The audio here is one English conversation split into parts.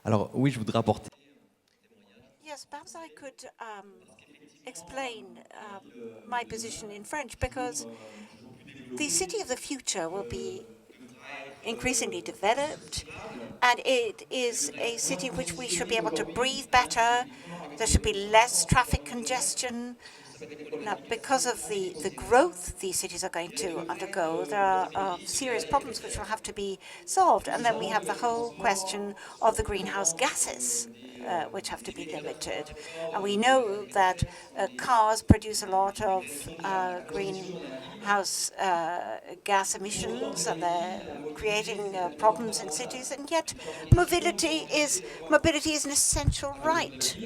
Alors oui, je voudrais apporter. Yes, perhaps I could explain my position in French, because the city of the future will be increasingly developed, and it is a city in which we should be able to breathe better. There should be less traffic congestion. Now, because of the growth these cities are going to undergo, there are serious problems which will have to be solved. And then we have the whole question of the greenhouse gases, which have to be limited. And we know that cars produce a lot of greenhouse gas emissions, and they're creating problems in cities. And yet, mobility is an essential right.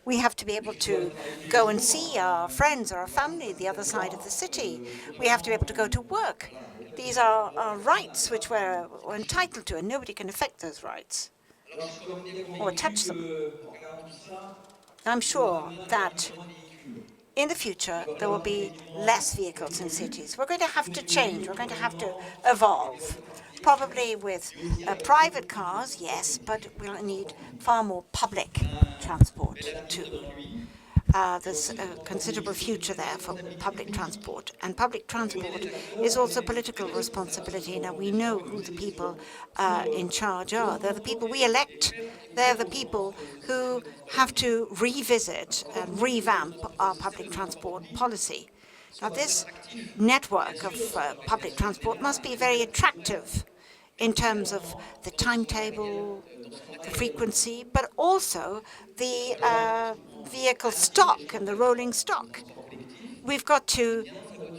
We have to be able to go and see our friends or our family the other side of the city. We have to be able to go to work. These are our rights which we're entitled to, and nobody can affect those rights or touch them. I'm sure that in the future there will be less vehicles in cities. We're going to have to change. We're going to have to evolve. Probably with private cars, yes, but we'll need far more public transport too. There's a considerable future there for public transport. And public transport is also political responsibility. Now, we know who the people in charge are. They're the people we elect. They're the people who have to revisit and revamp our public transport policy. Now, this network of public transport must be very attractive in terms of the timetable, the frequency, but also the vehicle stock and the rolling stock. We've got to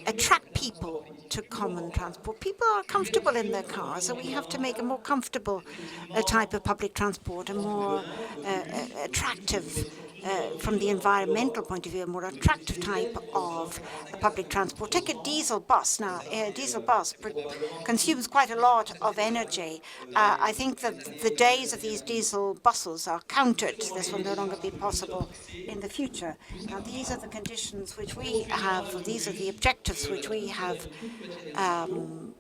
attract people to common transport. People are comfortable in their cars, so we have to make a more comfortable type of public transport, a more attractive, from the environmental point of view, a more attractive type of public transport. Take a diesel bus. Now, a diesel bus consumes quite a lot of energy. I think that the days of these diesel buses are counted. This will no longer be possible in the future. Now, these are the conditions which we have, these are the objectives which we have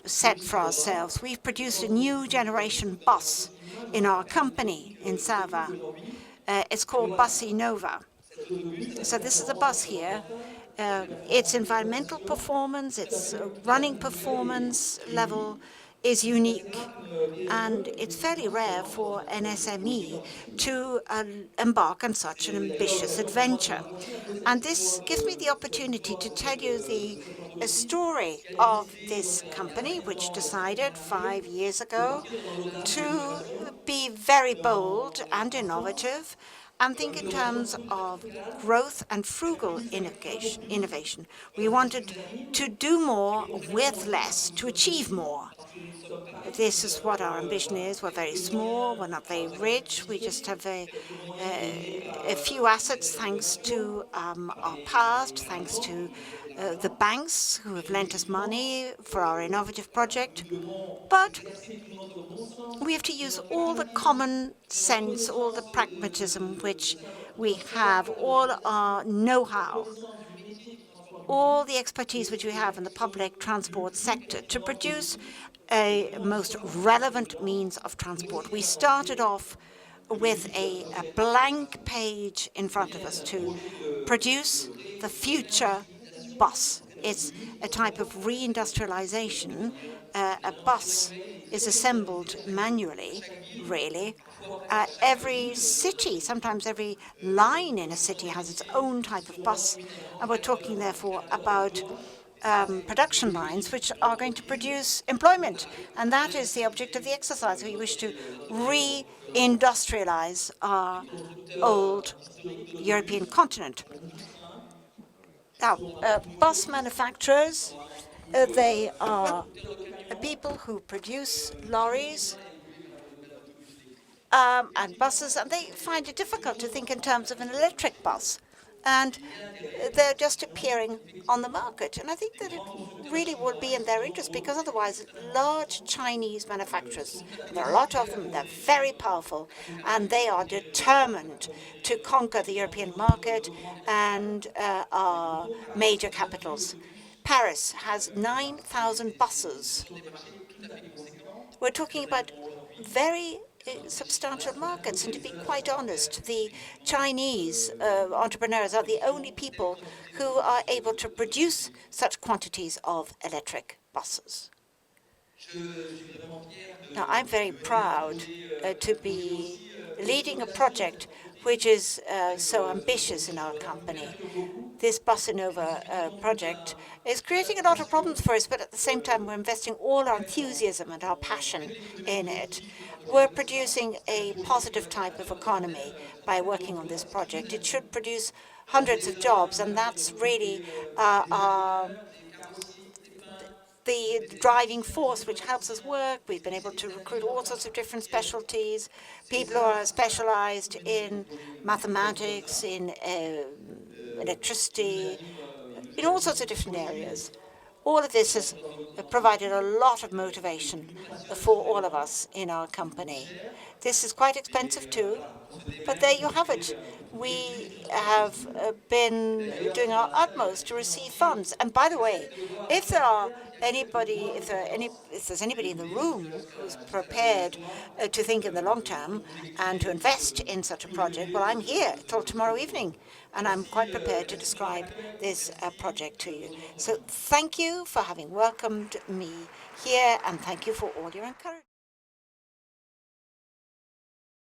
set for ourselves. We've produced a new generation bus in our company in Safra. It's called Bussi Nova. So this is a bus here. Its environmental performance, its running performance level is unique. And it's fairly rare for an SME to embark on such an ambitious adventure. And this gives me the opportunity to tell you the story of this company, which decided 5 years ago to be very bold and innovative and think in terms of growth and frugal innovation. We wanted to do more with less, to achieve more. This is what our ambition is. We're very small, we're not very rich, we just have a few assets thanks to our past, thanks to the banks who have lent us money for our innovative project. But we have to use all the common sense, all the pragmatism which we have, all our know-how, all the expertise which we have in the public transport sector to produce a most relevant means of transport. We started off with a blank page in front of us to produce the future bus. It's a type of reindustrialization. A bus is assembled manually, really. Every city, sometimes every line in a city has its own type of bus. And we're talking, therefore, about production lines which are going to produce employment. And that is the object of the exercise. We wish to re-industrialize our old European continent. Now, bus manufacturers, they are people who produce lorries and buses, and they find it difficult to think in terms of an electric bus. And they're just appearing on the market. And I think that it really would be in their interest, because otherwise large Chinese manufacturers, there are a lot of them, they're very powerful, and they are determined to conquer the European market and our major capitals. Paris has 9,000 buses. We're talking about very substantial markets. And to be quite honest, the Chinese entrepreneurs are the only people who are able to produce such quantities of electric buses. Now, I'm very proud to be leading a project which is so ambitious in our company. This Bossa Nova project is creating a lot of problems for us, but at the same time, we're investing all our enthusiasm and our passion in it. We're producing a positive type of economy by working on this project. It should produce hundreds of jobs, and that's really our the driving force which helps us work. We've been able to recruit all sorts of different specialties, people who are specialized in mathematics, in electricity, in all sorts of different areas. All of this has provided a lot of motivation for all of us in our company. This is quite expensive too, but there you have it. We have been doing our utmost to receive funds. And by the way, if there are anybody, if there's anybody in the room who's prepared to think in the long term and to invest in such a project, well, I'm here till tomorrow evening, and I'm quite prepared to describe this project to you. So thank you for having welcomed me here, and thank you for all your encouragement.